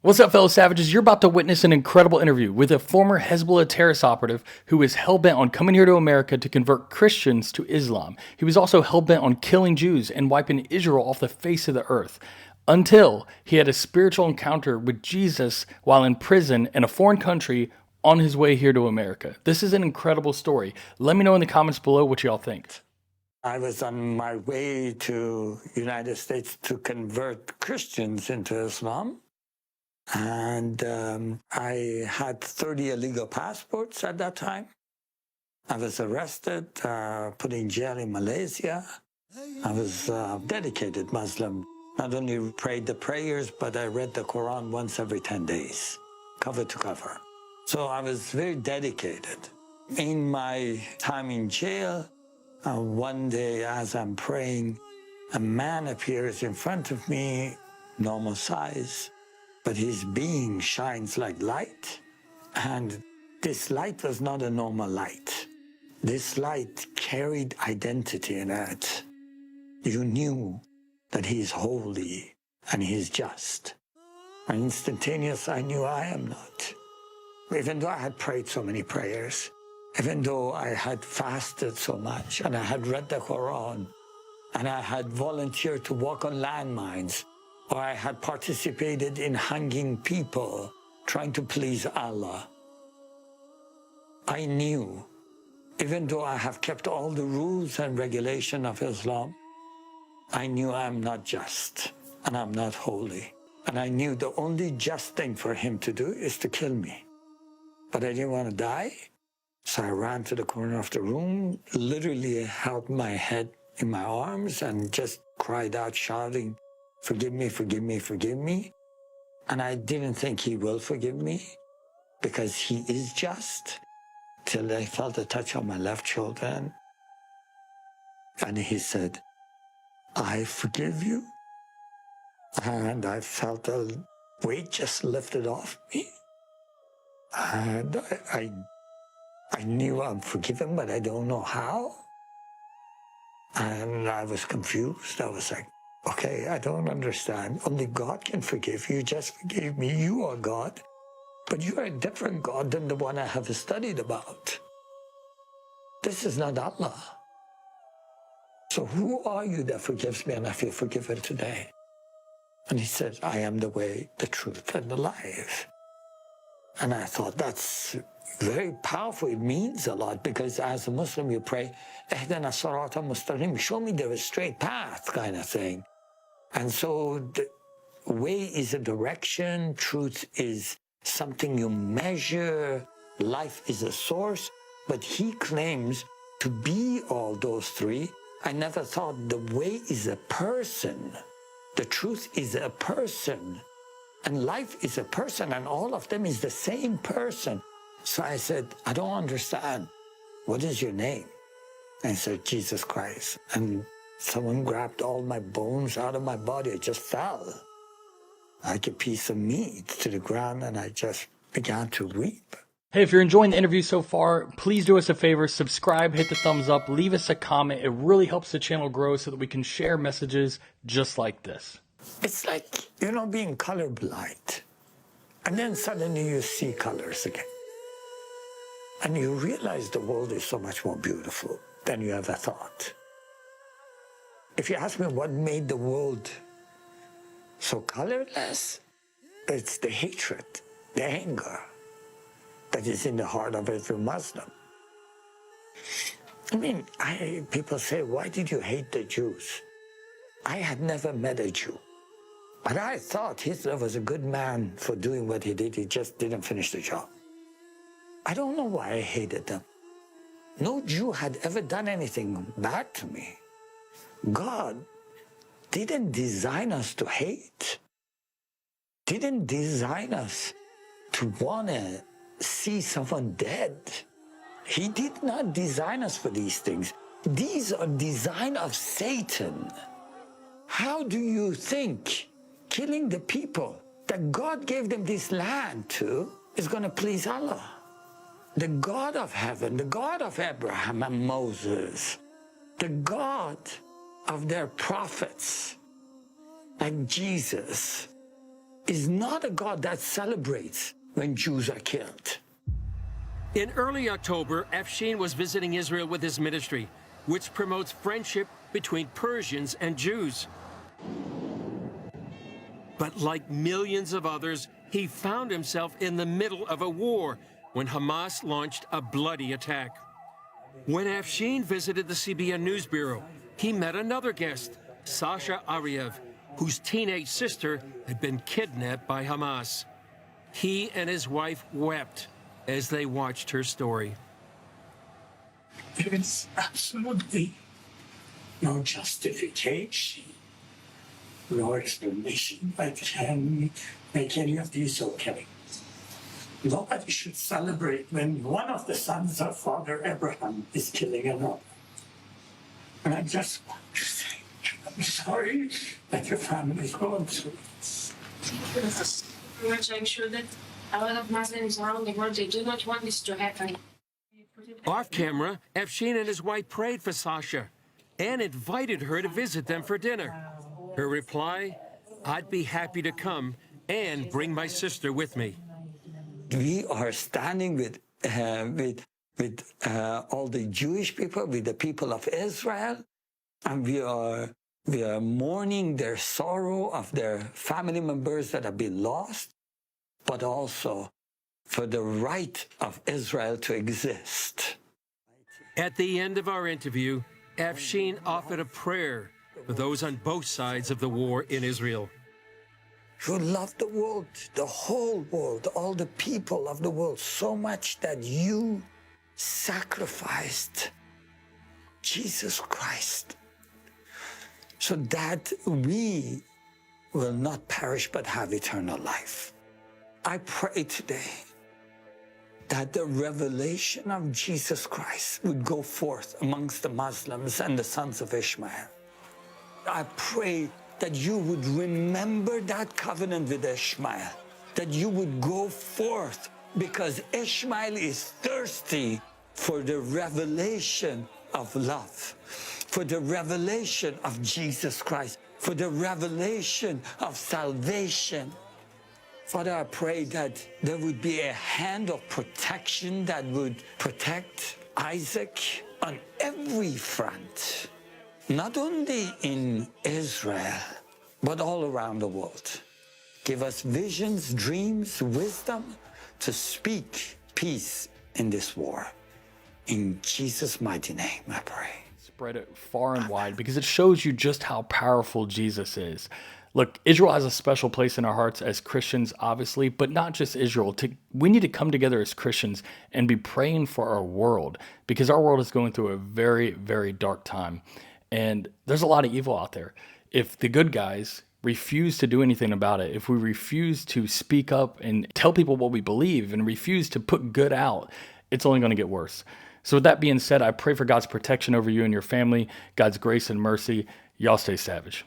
What's up, fellow savages? You're about to witness an incredible interview with a former Hezbollah terrorist operative who is hell-bent on coming here to America to convert Christians to Islam. He was also hell-bent on killing Jews and wiping Israel off the face of the earth, until he had a spiritual encounter with Jesus while in prison in a foreign country on his way here to America. This is an incredible story. Let me know in the comments below what y'all think. I was on my way to United States to convert Christians into Islam. And I had 30 illegal passports at that time. I was arrested, put in jail in Malaysia. I was a dedicated Muslim. Not only prayed the prayers, but I read the Quran once every 10 days, cover to cover. So I was very dedicated. In my time in jail, one day as I'm praying, a man appears in front of me, normal size, but his being shines like light. And this light was not a normal light. This light carried identity in it. You knew that he's holy and he's just. And instantaneous, I knew I am not. Even though I had prayed so many prayers, even though I had fasted so much, and I had read the Quran, and I had volunteered to walk on landmines, or I had participated in hanging people trying to please Allah. I knew, even though I have kept all the rules and regulation of Islam, I knew I'm not just and I'm not holy. And I knew the only just thing for him to do is to kill me. But I didn't want to die, so I ran to the corner of the room, literally held my head in my arms and just cried out, shouting, "Forgive me, forgive me, forgive me." And I didn't think he will forgive me because he is just, till I felt a touch on my left shoulder. And he said, "I forgive you." And I felt a weight just lifted off me. And I knew I'm forgiven, but I don't know how. And I was confused. I was like, okay, I don't understand. Only God can forgive you. Just forgive me. You are God. But you are a different God than the one I have studied about. This is not Allah. So who are you that forgives me and I feel forgiven today? And he said, I am the way, the truth, and the life. And I thought, that's very powerful. It means a lot because as a Muslim, you pray, "Ihdina sirata mustaqim," show me the straight path kind of thing. And so the way is a direction, truth is something you measure, life is a source, but he claims to be all those three. I never thought the way is a person, the truth is a person, and life is a person, and all of them is the same person. So I said, I don't understand. What is your name? And he said, Jesus Christ. And someone grabbed all my bones out of my body. I just fell like a piece of meat to the ground, and I just began to weep. Hey, if you're enjoying the interview so far, please do us a favor, subscribe, hit the thumbs up, leave us a comment. It really helps the channel grow so that we can share messages just like this. It's like, being colorblind. And then suddenly you see colors again. And you realize the world is so much more beautiful than you ever thought. If you ask me what made the world so colorless, it's the hatred, the anger that is in the heart of every Muslim. I mean, people say, why did you hate the Jews? I had never met a Jew. But I thought Hitler was a good man for doing what he did. He just didn't finish the job. I don't know why I hated them. No Jew had ever done anything bad to me. God didn't design us to hate. Didn't design us to want to see someone dead. He did not design us for these things. These are design of Satan. How do you think killing the people that God gave them this land to is going to please Allah? The God of heaven, the God of Abraham and Moses, the God of their prophets, like Jesus, is not a God that celebrates when Jews are killed. In early October, Afshin was visiting Israel with his ministry, which promotes friendship between Persians and Jews. But like millions of others, he found himself in the middle of a war when Hamas launched a bloody attack. When Afshin visited the CBN News Bureau, he met another guest, Sasha Ariev, whose teenage sister had been kidnapped by Hamas. He and his wife wept as they watched her story. There is absolutely no justification, no explanation that can make any of these okay. Nobody should celebrate when one of the sons of Father Abraham is killing another. And I just want to say, I'm sorry that your family is going through this. Very much. I'm sure that a lot of Muslims around the world, they do not want this to happen. Off camera, Afshin and his wife prayed for Sasha and invited her to visit them for dinner. Her reply, "I'd be happy to come and bring my sister with me." We are standing with all the Jewish people, with the people of Israel, and we are mourning their sorrow of their family members that have been lost, but also for the right of Israel to exist. At the end of our interview, Afshin offered a prayer for those on both sides of the war in Israel. You love the world, the whole world, all the people of the world so much that you sacrificed Jesus Christ so that we will not perish but have eternal life. I pray today that the revelation of Jesus Christ would go forth amongst the Muslims and the sons of Ishmael. I pray that you would remember that covenant with Ishmael, that you would go forth, because Ishmael is thirsty for the revelation of love, for the revelation of Jesus Christ, for the revelation of salvation. Father, I pray that there would be a hand of protection that would protect Isaac on every front, not only in Israel, but all around the world. Give us visions, dreams, wisdom to speak peace in this war. In Jesus' mighty name, I pray. Spread it far and wide, because it shows you just how powerful Jesus is. Look, Israel has a special place in our hearts as Christians, obviously, but not just Israel. We need to come together as Christians and be praying for our world, because our world is going through a very, very dark time. And there's a lot of evil out there. If the good guys refuse to do anything about it, if we refuse to speak up and tell people what we believe and refuse to put good out, it's only going to get worse. So with that being said, I pray for God's protection over you and your family, God's grace and mercy. Y'all stay savage.